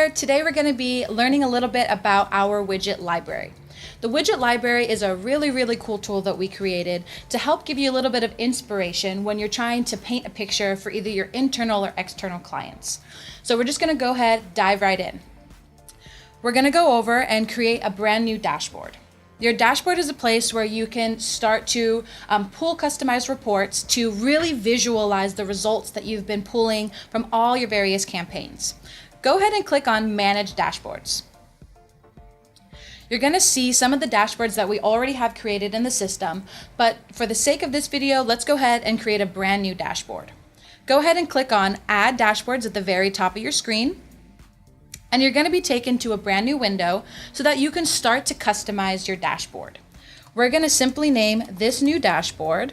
there. Today we're going to be learning a little bit about our widget library. The widget library is a really cool tool that we created to help give you a little bit of inspiration when you're trying to paint a picture for either your internal or external clients. So we're just going to go ahead, dive right in. We're going to go over and create a brand new dashboard. Your dashboard is a place where you can start to pull customized reports to really visualize the results that you've been pulling from all your various campaigns. Go ahead and click on Manage Dashboards. You're going to see some of the dashboards that we already have created in the system, but for the sake of this video, let's go ahead and create a brand new dashboard. Go ahead and click on Add Dashboards at the very top of your screen. And you're going to be taken to a brand new window so that you can start to customize your dashboard. We're going to simply name this new dashboard,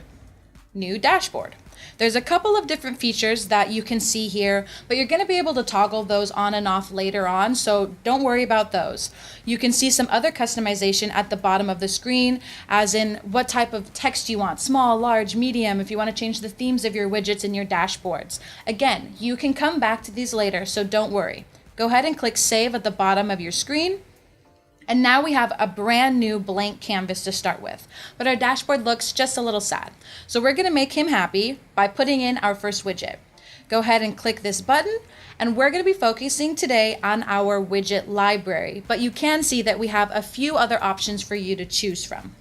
New Dashboard. There's a couple of different features that you can see here, but you're going to be able to toggle those on and off later on, so don't worry about those. You can see some other customization at the bottom of the screen, as in what type of text you want, small, large, medium, if you want to change the themes of your widgets in your dashboards. Again, you can come back to these later, so don't worry. Go ahead and click Save at the bottom of your screen. And now we have a brand new blank canvas to start with. But our dashboard looks just a little sad. So we're going to make him happy by putting in our first widget. Go ahead and click this button. And we're going to be focusing today on our widget library. But you can see that we have a few other options for you to choose from.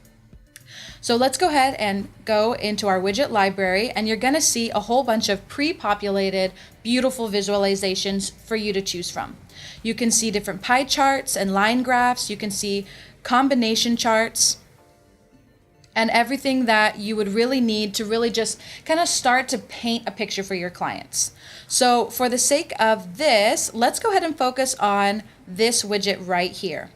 So let's go ahead and go into our widget library, and you're going to see a whole bunch of pre-populated, beautiful visualizations for you to choose from. You can see different pie charts and line graphs. You can see combination charts and everything that you would really need to really just kind of start to paint a picture for your clients. So for the sake of this, let's go ahead and focus on this widget right here.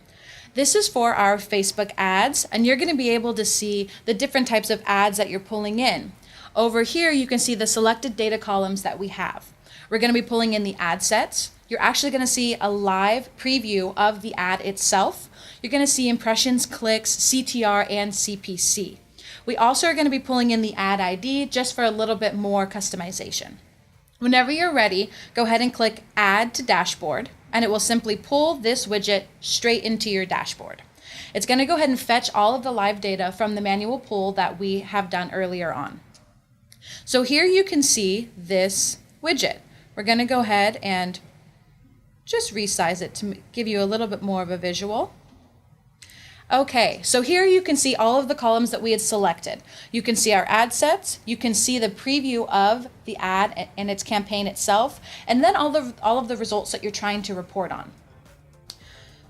This is for our Facebook ads, and you're going to be able to see the different types of ads that you're pulling in. Over here, you can see the selected data columns that we have. We're going to be pulling in the ad sets. You're actually going to see a live preview of the ad itself. You're going to see impressions, clicks, CTR, and CPC. We also are going to be pulling in the ad ID just for a little bit more customization. Whenever you're ready, go ahead and click Add to Dashboard, and it will simply pull this widget straight into your dashboard. It's going to go ahead and fetch all of the live data from the manual pull that we have done earlier on. So here you can see this widget. We're going to go ahead and just resize it to give you a little bit more of a visual. Okay, so here you can see all of the columns that we had selected. You can see our ad sets, you can see the preview of the ad and its campaign itself, and then all of the results that you're trying to report on.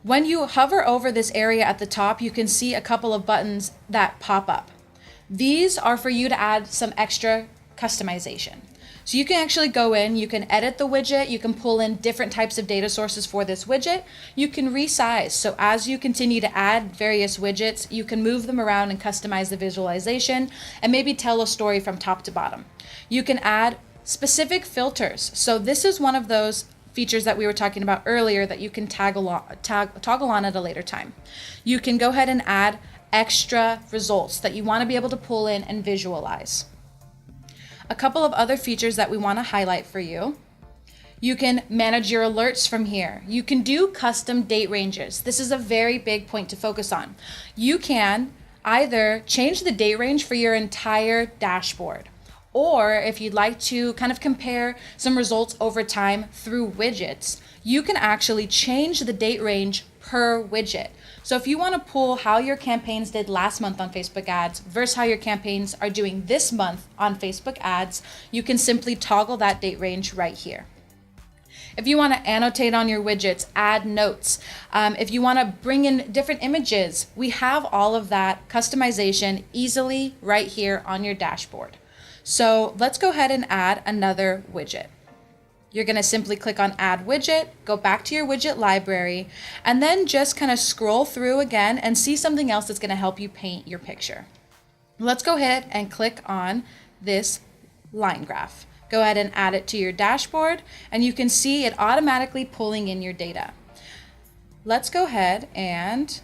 When you hover over this area at the top, you can see a couple of buttons that pop up. These are for you to add some extra customization. So you can actually go in, you can edit the widget, you can pull in different types of data sources for this widget, you can resize. So as you continue to add various widgets, you can move them around and customize the visualization and maybe tell a story from top to bottom. You can add specific filters. So this is one of those features that we were talking about earlier that you can toggle on at a later time. You can go ahead and add extra results that you want to be able to pull in and visualize. A couple of other features that we want to highlight for you. You can manage your alerts from here. You can do custom date ranges. This is a very big point to focus on. You can either change the date range for your entire dashboard, or if you'd like to kind of compare some results over time through widgets, you can actually change the date range per widget. So if you want to pull how your campaigns did last month on Facebook ads versus how your campaigns are doing this month on Facebook ads, you can simply toggle that date range right here. If you want to annotate on your widgets, add notes, if you want to bring in different images, we have all of that customization easily right here on your dashboard. So let's go ahead and add another widget. You're going to simply click on Add Widget, go back to your widget library, and then just kind of scroll through again and see something else that's going to help you paint your picture. Let's go ahead and click on this line graph. Go ahead and add it to your dashboard, and you can see it automatically pulling in your data. Let's go ahead and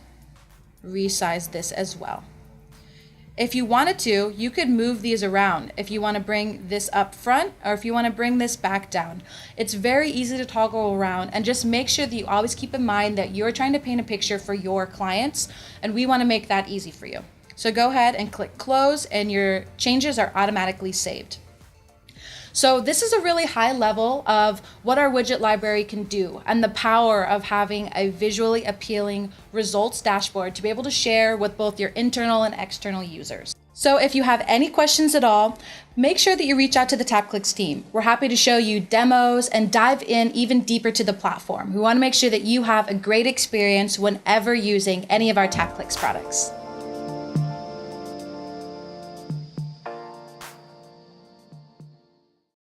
resize this as well. If you wanted to, you could move these around if you want to bring this up front or if you want to bring this back down. It's very easy to toggle around, and just make sure that you always keep in mind that you're trying to paint a picture for your clients, and we want to make that easy for you. So go ahead and click close, and your changes are automatically saved. So this is a really high level of what our widget library can do and the power of having a visually appealing results dashboard to be able to share with both your internal and external users. So if you have any questions at all, make sure that you reach out to the TapClicks team. We're happy to show you demos and dive in even deeper to the platform. We want to make sure that you have a great experience whenever using any of our TapClicks products.